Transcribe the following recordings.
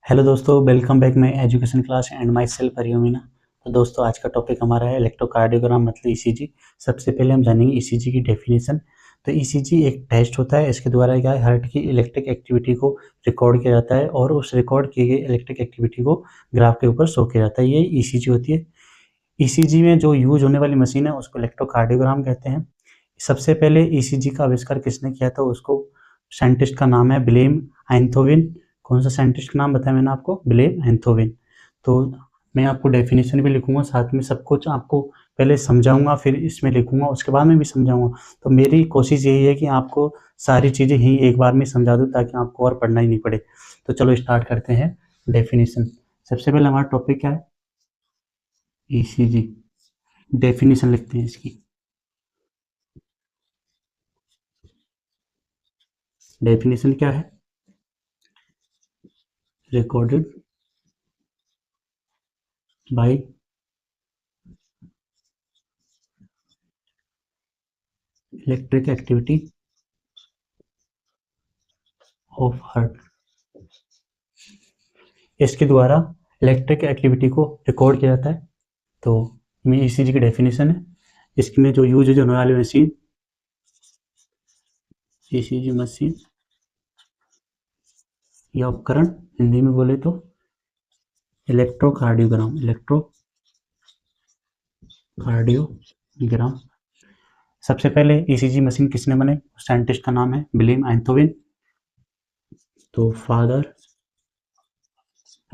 Hello दोस्तों, welcome back my education class and my self Hariom. तो दोस्तों, आज का टॉपिक हमारा है इलेक्ट्रोकार्डियोग्राम मतलब ईसीजी। सबसे पहले हम जानेंगे ईसीजी की डेफिनेशन। तो ईसीजी एक टेस्ट होता है, इसके द्वारा क्या है, हार्ट की इलेक्ट्रिक एक्टिविटी को रिकॉर्ड किया जाता है और उस रिकॉर्ड की गई इलेक्ट्रिक एक्टिविटी को ग्राफ के ऊपर शो किया जाता है। ये ईसीजी होती है। ईसीजी में जो यूज होने वाली मशीन है उसको इलेक्ट्रोकार्डियोग्राम कहते हैं। सबसे पहले ईसीजी का आविष्कार किसने किया था, उसको साइंटिस्ट का नाम है विलेम आइंथोविन। कौन सा साइंटिस्ट का नाम बताया मैंने आपको? विलेम आइंथोविन। तो मैं आपको डेफिनेशन भी लिखूंगा, साथ में सब कुछ आपको पहले समझाऊंगा, फिर इसमें लिखूंगा, उसके बाद में भी समझाऊंगा। तो मेरी कोशिश यही है कि आपको सारी चीज़ें ही एक बार में समझा दूं ताकि आपको और पढ़ना ही नहीं पड़े। तो चलो स्टार्ट करते हैं डेफिनेशन। सबसे पहले हमारा टॉपिक क्या है? ईसीजी। डेफिनेशन लिखते हैं इसकी। डेफिनेशन क्या है? Recorded by electric activity of heart. इसके द्वारा इलेक्ट्रिक एक्टिविटी को रिकॉर्ड किया जाता है। तो ये ईसीजी की डेफिनेशन है। इसमें जो यूज होने वाली मशीन, ईसीजी मशीन या उपकरण, हिंदी में बोले तो इलेक्ट्रोकार्डियोग्राम। इलेक्ट्रोकार्डियोग्राम। सबसे पहले ईसीजी मशीन किसने बनाई? साइंटिस्ट का नाम है विलियम आइंथोविन। तो फादर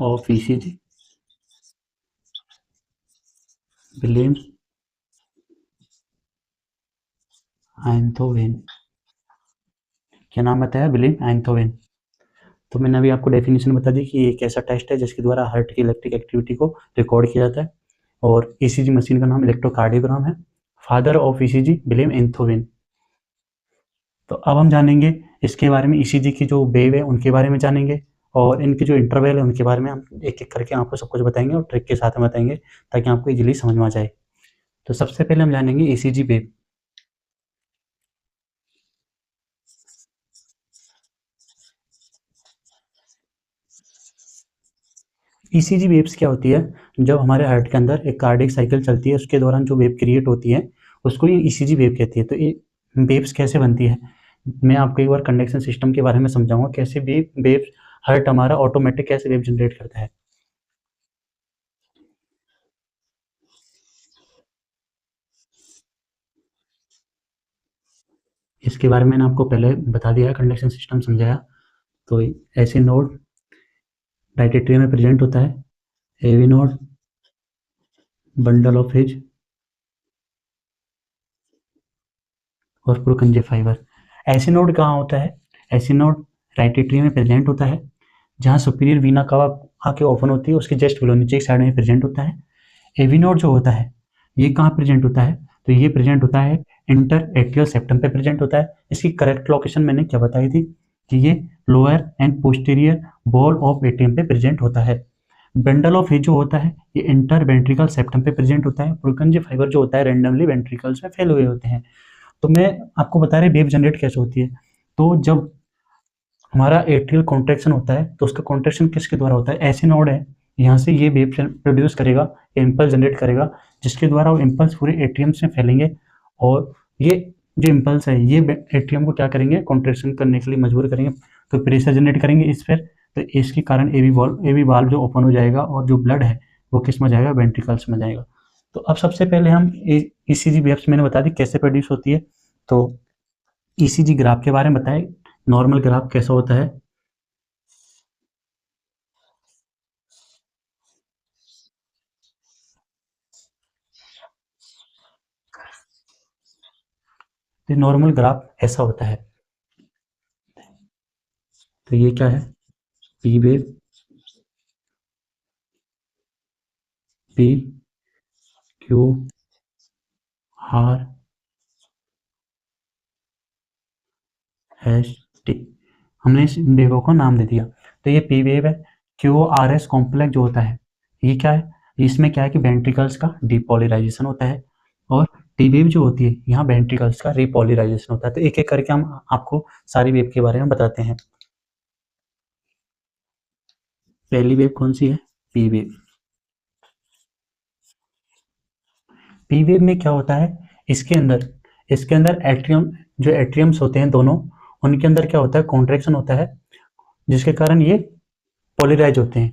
ऑफ ईसीजी विलियम आइंथोविन। क्या नाम बताया? विलियम आइंथोविन। तो मैंने अभी आपको डेफिनेशन बता दी कि ये एक ऐसा टेस्ट है जिसके द्वारा हार्ट की इलेक्ट्रिक एक्टिविटी को रिकॉर्ड किया जाता है और ईसीजी मशीन का नाम इलेक्ट्रोकार्डियोग्राम है। Father of ECG William Einthoven. तो अब हम जानेंगे इसके बारे में, ईसीजी की जो वेव है उनके बारे में जानेंगे और इनके जो इंटरवल है उनके बारे में हम एक एक करके आपको सब कुछ बताएंगे और ट्रिक के साथ में बताएंगे ताकि आपको इजीली समझ में आ जाए। तो सबसे पहले हम जानेंगे ईसीजी वेव। ईसीजी वेव्स क्या होती है? जब हमारे हार्ट के अंदर एक कार्डियक साइकिल चलती है उसके दौरान जो वेव क्रिएट होती है उसको ये ईसीजी वेव कहती है। तो ये वेव्स कैसे बनती है, मैं आपको एक बार कंडक्शन सिस्टम के बारे में समझाऊंगा, कैसे वेव हार्ट हमारा ऑटोमेटिक कैसे वेव जनरेट करता है। इसके बारे में मैंने आपको पहले बता दिया, कंडक्शन सिस्टम समझाया। तो ऐसे नोड राइट एट्रियम में प्रेजेंट होता है, AV node, bundle of His और पुरकंजे फाइबर। ऐसे नोड कहाँ होता है? ऐसे नोड राइट एट्रियम में प्रेजेंट होता है, जहाँ सुपीरियर वीना कवा आके ओपन होती है उसके जस्ट बिलो नीचे एक साइड में प्रेजेंट होता है। एवी नोड जो होता है ये कहाँ प्रेजेंट होता है? तो ये प्रेजेंट होता है इंटर एट्रियल सेप्टम पे प्रेजेंट होता है। इसकी करेक्ट लोकेशन मैंने क्या बताई थी कि ये lower and posterior wall of atrium पे प्रेजेंट होता है। बंडल ऑफ हिज जो होता है ये इंटर वेंट्रिकल सेप्टम पे प्रेजेंट होता है। पुरकंज फाइबर जो होता है रेंडमली वेंट्रिकल्स में फैले हुए होते हैं। तो मैं आपको बता रहे वेव जनरेट कैसे होती है। तो जब हमारा एट्रियल कॉन्ट्रैक्शन होता है तो उसका कॉन्ट्रैक्शन किसके द्वारा होता है? ऐसे नोड है, यहाँ से ये वेव प्रोड्यूस करेगा, इम्पल्स जनरेट करेगा, जिसके द्वारा वो इम्पल्स पूरे एट्रियम में फैलेंगे और ये जो इम्पल्स है ये एट्रियम को क्या करेंगे? कॉन्ट्रैक्शन करने के लिए मजबूर करेंगे, तो प्रेशर जनरेट करेंगे इस पर। तो इसके कारण एवी वाल्व जो ओपन हो जाएगा और जो ब्लड है वो किस में जाएगा? वेंट्रिकल्स में जाएगा। तो अब सबसे पहले हम ईसीजी वेव्स मैंने बता दी कैसे प्रोड्यूस होती है। तो ईसीजी ग्राफ के बारे में बताएं, नॉर्मल ग्राफ कैसा होता है। तो नॉर्मल ग्राफ ऐसा होता है। तो ये क्या है? P wave, P Q R S T, हमने इस वेवों को नाम दे दिया। तो ये पी वेव है। क्यू आर एस कॉम्प्लेक्स जो होता है ये क्या है? इसमें क्या है कि वेंट्रिकल्स का डिपोलराइजेशन होता है और टी वेव जो होती है यहाँ वेंट्रिकल्स का रिपोलराइजेशन होता है। तो एक एक करके हम आपको सारी वेव के बारे में बताते हैं। पहली वेव कौन सी है? P wave. पी वेव में क्या होता है, इसके अंदर एट्रियम, जो एट्रियम्स होते हैं दोनों, उनके अंदर क्या होता है, कॉन्ट्रैक्शन होता है, जिसके कारण ये पोलराइज होते हैं।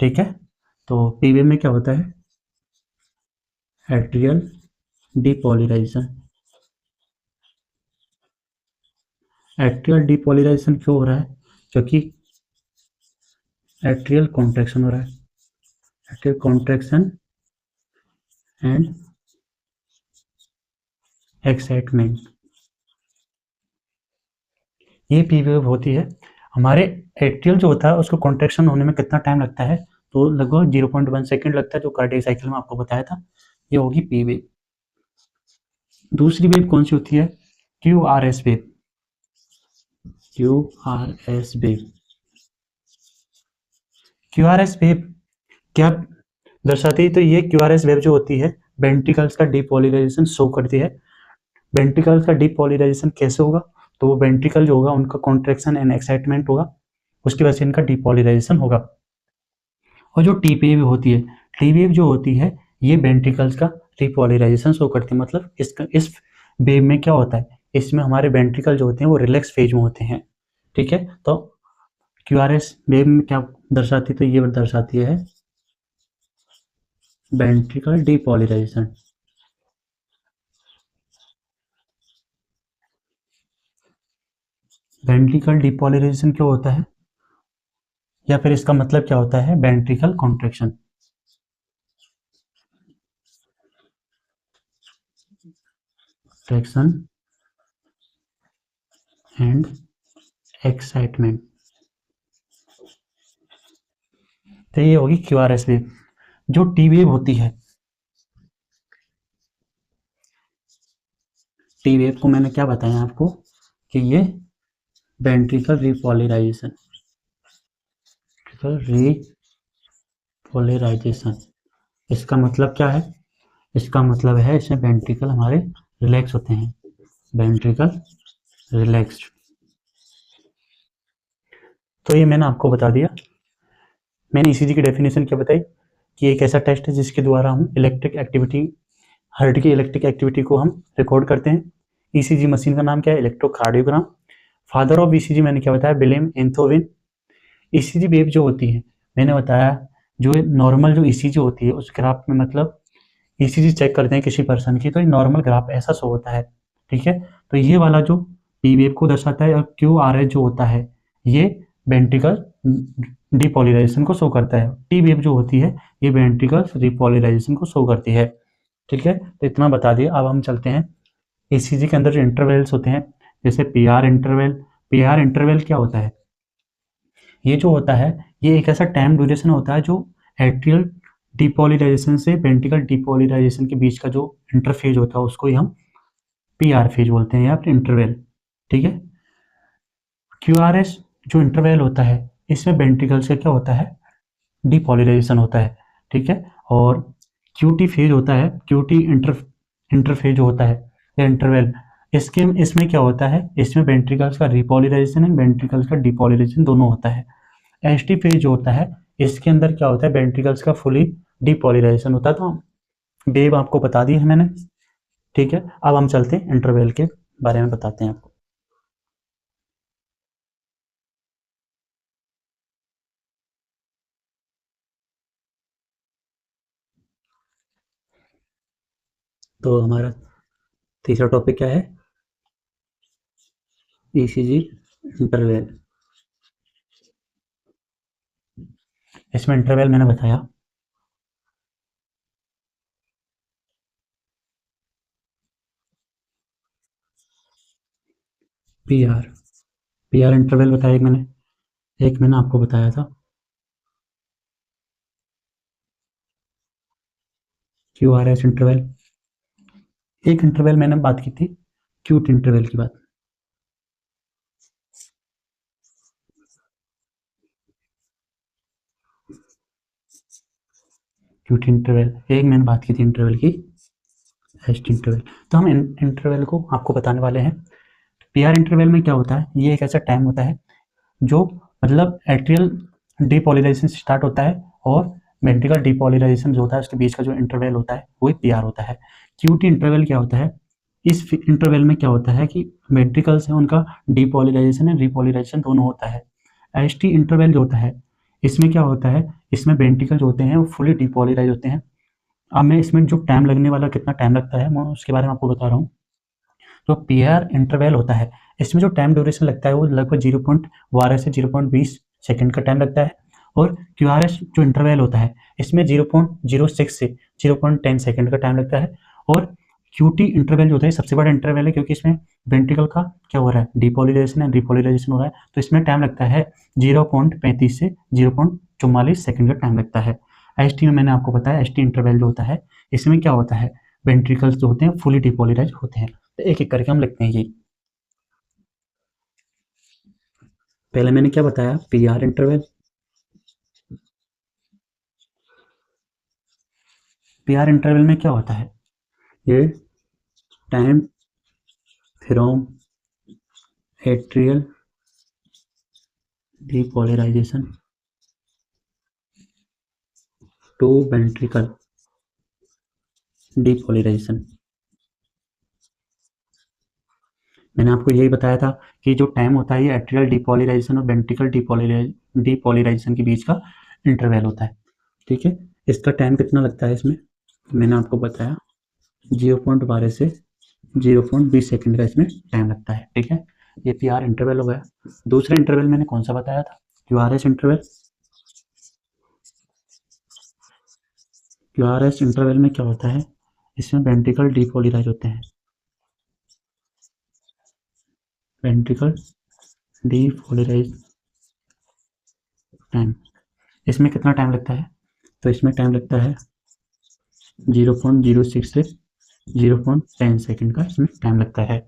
ठीक है, तो पी वेव में क्या होता है, एट्रियल डिपोलराइजेशन। एट्रियल डिपोलराइजेशन क्यों हो रहा है? क्योंकि एट्रियल कॉन्ट्रैक्शन हो रहा है, एट्रियल कॉन्ट्रैक्शन एंड एक्साइटमेंट, ये पी वेव होती है। हमारे एट्रियल जो होता है उसको कॉन्ट्रैक्शन होने में कितना टाइम लगता है, तो लगभग 0.1 सेकेंड लगता है, जो कार्डियक साइकिल में आपको बताया था, ये होगी पी वेव। दूसरी वेव कौन सी होती है? Q R S wave. Q R S wave, Q R S wave क्या दर्शाती है? तो ये क्यू आर एस वेव जो होती है, वेंट्रिकल्स का डिपोलराइजेशन शो करती है। वेंट्रिकल्स का डिपोलराइजेशन कैसे होगा? तो वो वेंट्रिकल जो होगा उनका कॉन्ट्रैक्शन एंड एक्साइटमेंट होगा, उसकी वजह से इनका डिपोलराइजेशन होगा। और जो टी वेव होती है, टी वेव जो होती है, ये वेंट्रिकल्स का रिपोलराइजेशन शो करती है। मतलब इस वेव में क्या होता है, इसमें हमारे वेंट्रिकल जो होते हैं वो रिलैक्स फेज में होते हैं। ठीक है, तो क्यू आर एस वेव में क्या दर्शाती है? तो ये दर्शाती है वेंट्रिकल डिपोलराइजेशन। वेंट्रिकल डिपोलराइजेशन क्यों होता है, या फिर इसका मतलब क्या होता है, ventricle contraction. Contraction and excitement, तो ये होगी क्यू आर एस वेव। जो टी वेव होती है, टी वेव को मैंने क्या बताया आपको कि ये वेंट्रिकल रिपोलराइजेशन, रिपोलराइजेशन, इसका मतलब क्या है? इसका मतलब है इसमें वेंट्रिकल हमारे रिलैक्स होते हैं, वेंट्रिकल रिलैक्स्ड। तो ये मैंने आपको बता दिया। मैंने ईसीजी की डेफिनेशन क्या बताई कि एक ऐसा टेस्ट है जिसके द्वारा हम इलेक्ट्रिक एक्टिविटी, हार्ट की इलेक्ट्रिक एक्टिविटी को हम रिकॉर्ड करते हैं। ईसीजी मशीन का नाम क्या है? इलेक्ट्रोकार्डियोग्राम। फादर ऑफ ईसीजी मैंने क्या बताया? विलियम एंथोविन। ईसीजी वेव जो होती है, मैंने बताया जो नॉर्मल जो ईसीजी होती है उस ग्राफ में, मतलब ईसीजी चेक करते हैं किसी पर्सन की, तो ये नॉर्मल ग्राफ ऐसा शो होता है। ठीक है, तो ये वाला जो पी वेव को दर्शाता है, और क्यू आर एस जो होता है ये वेंट्रिकल डिपोलराइजेशन को शो करता है। टी वेव जो होती है ये वेंट्रिकल रिपोलराइजेशन को शो करती है। ठीक है, तो इतना बता दिया। अब हम चलते हैं ईसीजी के अंदर जो इंटरवल्स होते हैं, जैसे P R interval. P R interval क्या होता है? ये जो होता है, ये एक ऐसा टाइम ड्यूरेशन होता है जो एट्रियल डिपोलराइजेशन से वेंट्रिकल डिपोलराइजेशन के बीच का जो इंटरफेज होता है उसको ही हम पी आर फेज बोलते हैं, या फिर इंटरवल। ठीक है, क्यू आर एस जो इंटरवल होता है, इसमें वेंट्रिकल से क्या होता है, डिपोलराइजेशन होता है। ठीक है, और क्यूटी फेज होता है, क्यूटी इंटरफेज होता है या इंटरवल, इसमें क्या होता है, इसमें वेंट्रिकल्स का रिपोलराइजेशन एंड वेंट्रिकल्स का डिपोलराइजेशन दोनों होता है। एस टी फेज जो होता है, इसके अंदर क्या होता है, वेंट्रिकल्स का फुली डिपोलराइजेशन होता है। तो वेव आपको बता दी है मैंने। ठीक है, अब हम चलते हैं इंटरवल के बारे में बताते हैं आपको। तो हमारा तीसरा टॉपिक क्या है? ECG interval. इसमें इंटरवल मैंने बताया P R, P R interval बताया एक मैंने आपको बताया था क्यू आर एस इंटरवल। एक इंटरवल मैंने बात की थी क्यूट इंटरवल की बात। क्यूट इंटरवल एक मैंने बात की थी इंटरवल की, एस्ट इंटरवल। तो हम इंटरवल को आपको बताने वाले हैं। पी आर इंटरवल में क्या होता है, ये एक ऐसा टाइम होता है जो, मतलब एट्रियल डीपोलराइजेशन स्टार्ट होता है और वेंट्रिकल डीपोलराइजेशन जो होता है उसके बीच का जो इंटरवल होता है वो पीआर होता है। क्यूटी इंटरवल क्या होता है, इस इंटरवल में क्या होता है कि वेंट्रिकल से उनका डीपोलराइजेशन एंड रिपोलराइजेशन दोनों होता है। एस टी इंटरवल जो होता है इसमें क्या होता है, इसमें वेंट्रिकल जो होते हैं वो फुली डीपोलराइज होते हैं। अब मैं इसमें जो टाइम लगने वाला कितना टाइम लगता है मैं उसके बारे में आपको बता रहा हूँ। तो पीआर इंटरवल होता है, इसमें जो टाइम ड्यूरेशन लगता है वो लगभग 0.12 से 0.20 सेकंड का टाइम लगता है। और क्यूआरएस जो इंटरवल होता है इसमें 0.06 से 0.10 सेकंड का टाइम लगता है। और क्यूटी इंटरवल जो होता है सबसे बड़ा इंटरवल है क्योंकि इसमें वेंट्रिकल का क्या हो रहा है, डिपोलराइजेशन एंड रिपोलराइजेशन हो रहा है, तो इसमें टाइम लगता है 0.35 से 0.44 सेकंड का टाइम लगता है। एस टी में मैंने आपको बताया एस टी इंटरवल जो होता है इसमें क्या होता है, वेंट्रिकल्स जो होते हैं फुली डिपोलराइज होते हैं। तो एक एक करके हम लिखते हैं ये। पहले मैंने क्या बताया, पीआर इंटरवल। पीआर इंटरवल में क्या होता है, ये time from atrial depolarisation to ventricle depolarisation. मैंने आपको यही बताया था कि जो टाइम होता है ये एट्रियल डिपोलराइजेशन और वेंट्रिकल डिपोलराइजेशन के बीच का इंटरवल होता है। ठीक है, इसका टाइम कितना लगता है इसमें, मैंने आपको बताया 0.12 से 0.20 सेकंड का इसमें टाइम लगता है। ठीक है, ये पीआर इंटरवल हो गया। दूसरा इंटरवल मैंने कौन सा बताया था, क्यूआरएस इंटरवल। क्यूआरएस इंटरवल में क्या होता है, इसमें वेंट्रिकल डिपोलराइज होते हैं, वेंट्रिकल डिपोलराइज टाइम। इसमें कितना टाइम लगता है, तो इसमें टाइम लगता है 0.06 से 0.10 सेकंड का इसमें टाइम लगता है।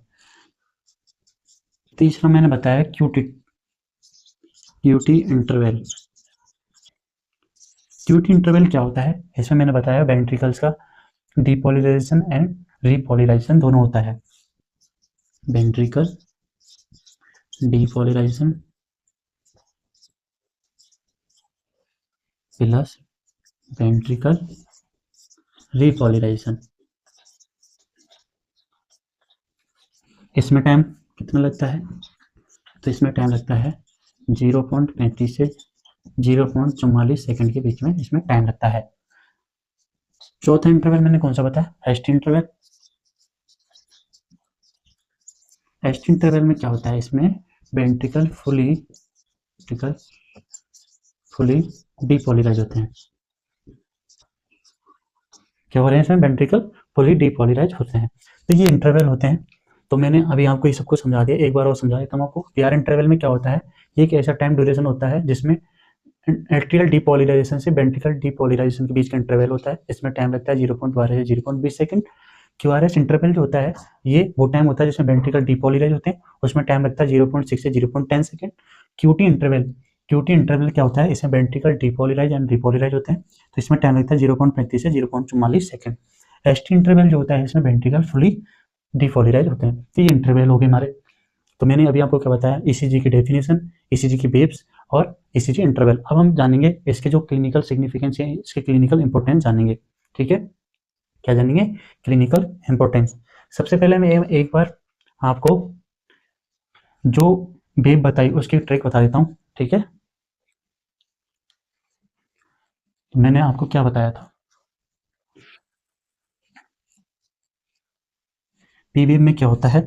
तीसरा मैंने बताया Q T, Q T interval. Q T interval क्या होता है, इसमें मैंने बताया वेंट्रिकल्स का डिपोलराइजेशन एंड रिपोलराइजेशन दोनों होता है। Ventricle depolarisation plus ventricle repolarisation, इसमें टाइम कितना लगता है, तो इसमें टाइम लगता है 0.35 से 0.44 सेकंड के बीच में इसमें टाइम लगता है। चौथा इंटरवल मैंने कौन सा बताया, एसटी इंटरवल। एसटी इंटरवल में क्या होता है, इसमें वेंट्रिकल फुली डिपोलराइज होते हैं। क्या हो रहे हैं इसमें, वेंट्रिकल फुली डिपोलराइज होते हैं। तो ये इंटरवल होते हैं। तो मैंने अभी आपको ये सबको समझा दिया, एक बार और समझा देता हूँ आपको। पीआर इंटरवल में क्या होता है, ये एक ऐसा टाइम ड्यूरेशन होता है जिसमें एट्रियल डिपोलराइजेशन से वेंट्रिकल डिपोलराइजेशन के बीच का इंटरवल होता है, इसमें टाइम लगता है 0.12 से 0.20 सेकंड। क्यूआरएस इंटरवल जो होता है ये वो टाइम होता है जिसमें वेंट्रिकल डिपोलराइज होते हैं, उसमें टाइम लगता है 0.6 से 0.10 second. Cutie interval, Q T interval क्या होता है, इसमें वेंट्रिकल डिपोलराइज एंड रिपोलराइज होते हैं, तो इसमें टाइम लगता है 0.35 से 0.44 सेकंड। एसटी इंटरवल जो होता है इसमें वेंट्रिकल फुली डिपोलराइज होते हैं। तो ये इंटरवल हो गए हमारे। तो मैंने अभी आपको क्या बताया, ईसीजी की डेफिनेशन, ईसीजी की वेव्स और ईसीजी इंटरवल। अब हम जानेंगे इसके जो क्लिनिकल सिग्निफिकेंस है, इसके क्लिनिकल इंपॉर्टेंस जानेंगे। ठीक है, क्या जानेंगे, क्लिनिकल इंपॉर्टेंस। सबसे पहले मैं एक बार आपको जो वेव बताई उसकी ट्रिक बता देता हूँ। ठीक है, तो मैंने आपको क्या बताया था, पी वेव में क्या होता है,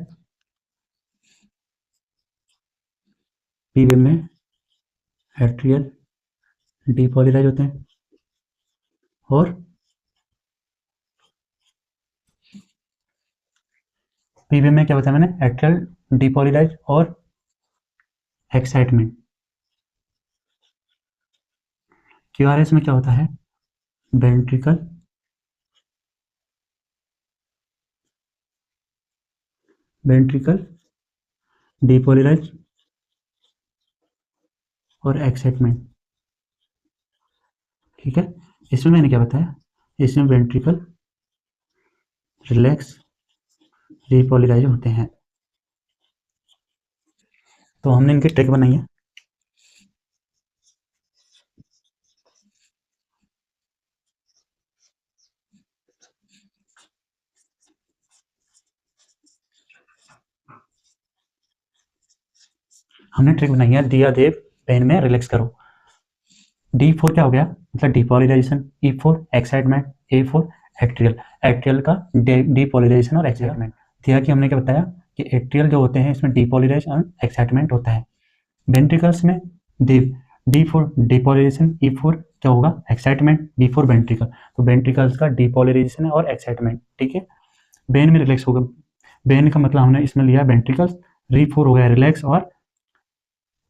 पी वेव में एट्रियल डिपोलराइज होते हैं और पी वेव में क्या होता है, मैंने एट्रियल डिपोलराइज और एक्साइटमेंट। क्यूआरएस में क्या होता है, वेंट्रिकल डिपोलराइज और एक्साइटमेंट। ठीक है, इसमें मैंने क्या बताया, इसमें वेंट्रिकल रिलैक्स रिपोलराइज होते हैं। तो हमने इनकी ट्रिक बनाई है। हमने ट्रिक बनाई है, दिया देव पेन में रिलैक्स करो। D4 क्या हो गया, मतलब depolarisation, E4 excitement, A4 atrial, atrial का डिपोलराइजेशन और एक्साइटमेंट। दिया कि हमने क्या बताया कि एट्रियल जो होते हैं इसमें डिपोलराइजेशन और एक्साइटमेंट होता है। वेंट्रिकल्स में D4 डिपोलराइजेशन, E4 क्या होगा एक्साइटमेंट, B4 वेंट्रिकल। तो वेंट्रिकल्स का डिपोलराइजेशन है और एक्साइटमेंट, ठीक है। बेन में रिलैक्स होगा, बेन का मतलब हमने इसमें लिया वेंट्रिकल्स, R4 हो गया रिलैक्स और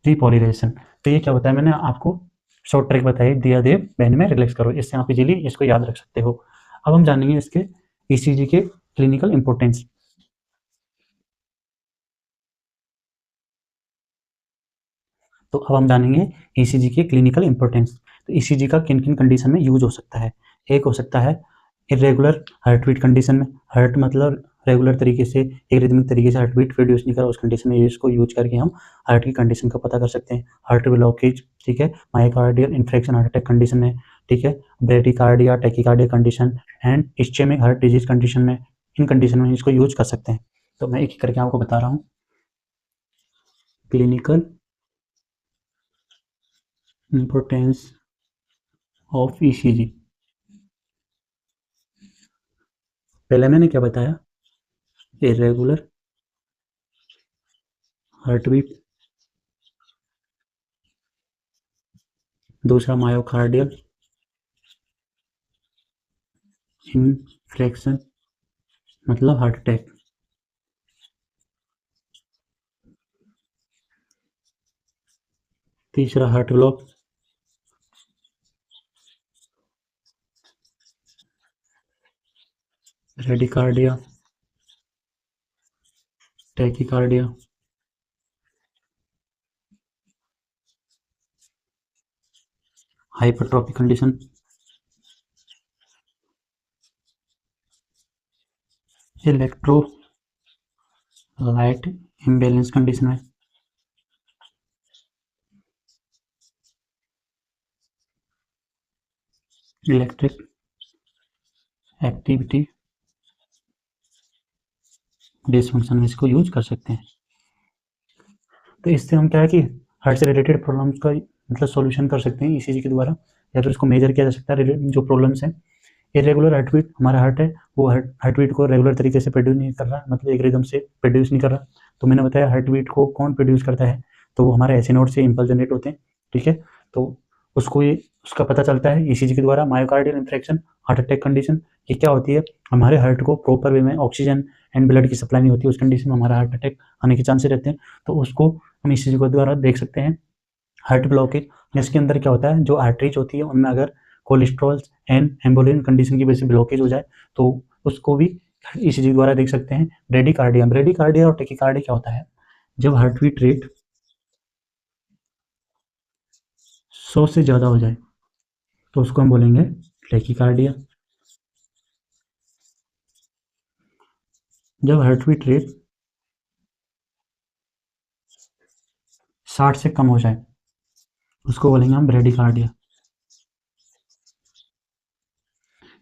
रिपोलराइजेशन। तो ये क्या बताया मैंने आपको, शॉर्ट ट्रिक बताई, दिया देव बेन में रिलैक्स करो, इससे आप इजीली इसको याद रख सकते हो। अब हम जानेंगे इसके ECG के क्लिनिकल इंपोर्टेंस। तो अब हम जानेंगे ECG के क्लिनिकल इंपोर्टेंस। तो ECG का किन किन कंडीशन में यूज हो सकता है। एक हो सकता है इरेगुलर हार्ट बीट कंडीशन में, हार्ट मतलब रेगुलर तरीके से एक रिदमिक तरीके से हार्ट बीट प्रोड्यूस नहीं कर रहा, उस कंडीशन में इसको यूज करके हम हार्ट की कंडीशन का पता कर सकते हैं। हार्ट ब्लॉकेज, ठीक है, myocardial infection heart attack condition में, ठीक है, bradycardia tachycardia condition and ischaemic heart disease condition में, इन कंडीशन में इसको यूज कर सकते हैं। तो मैं एक एक करके आपको बता रहा हूँ। Clinical importance of ECG। पहले मैंने क्या बताया, इरेगुलर हार्ट बीट, दूसरा मायोकार्डियल इन्फ्रेक्शन मतलब हार्ट अटैक, तीसरा heart block, bradycardia tachycardia, hypertrophy condition, electrolyte imbalance condition में, इलेक्ट्रिक एक्टिविटी डिसफंक्शन में इसको यूज कर सकते हैं। तो इससे हम क्या है कि हार्ट से रिलेटेड प्रॉब्लम्स का मतलब सॉल्यूशन कर सकते हैं ECG के द्वारा, या तो इसको मेजर किया जा सकता है जो प्रॉब्लम्स हैं। इरेगुलर हार्ट बीट, हमारा हार्ट है वो हार्ट बीट को रेगुलर तरीके से प्रोड्यूस नहीं कर रहा, मतलब एक रिदम से प्रोड्यूस नहीं कर रहा। तो मैंने बताया हार्ट बीट को कौन प्रोड्यूस करता है, तो वो हमारे एसी नोड से इम्पल्स जनरेट होते हैं, ठीक है। तो उसको ये उसका पता चलता है ECG के द्वारा। Myocardial infarction heart attack condition, ये क्या होती है, हमारे हार्ट को प्रॉपर वे में ऑक्सीजन एंड ब्लड की सप्लाई नहीं होती, उस कंडीशन में हमारा हार्ट अटैक आने के चांसेस रहते हैं। तो उसको हम ECG के द्वारा देख सकते हैं। हार्ट ब्लॉकेज, जिसके अंदर क्या होता है, जो आर्टरीज होती है उनमें अगर कोलेस्ट्रॉल एंड एम्बोलिन कंडीशन की वजह से ब्लॉकेज हो जाए तो उसको भी ECG द्वारा देख सकते हैं। ब्रेडिकार्डिया, ब्रेडिकार्डिया और टैकीकार्डिया क्या होता है, जब हार्ट बीट रेट 100 से ज़्यादा हो जाए तो उसको हम बोलेंगे टैकीकार्डिया। जब हार्ट बीट रेट 60 से कम हो जाए उसको बोलेंगे हम ब्रेडिकार्डिया।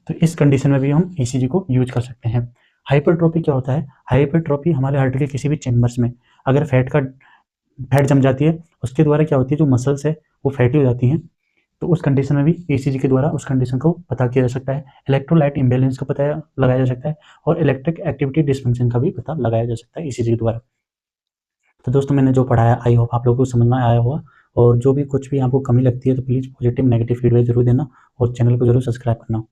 तो इस कंडीशन में भी हम ECG को यूज कर सकते हैं। हाइपरट्रोफी क्या होता है, हाइपरट्रोफी हमारे हार्ट के किसी भी चेम्बर्स में अगर फैट जम जाती है, उसके द्वारा क्या होती है, जो मसल्स है वो फैटी हो जाती हैं, तो उस कंडीशन में भी ECG के द्वारा उस कंडीशन को पता किया जा सकता है। इलेक्ट्रोलाइट इम्बैलेंस का पता लगाया जा सकता है और इलेक्ट्रिक एक्टिविटी डिसफंक्शन का भी पता लगाया जा सकता है ECG के द्वारा। तो दोस्तों मैंने जो पढ़ाया आई होप आप लोगों को समझ में आया होगा, और जो भी कुछ भी आपको कमी लगती है तो प्लीज़ पॉजिटिव नेगेटिव फीडबैक जरूर देना और चैनल को जरूर सब्सक्राइब करना।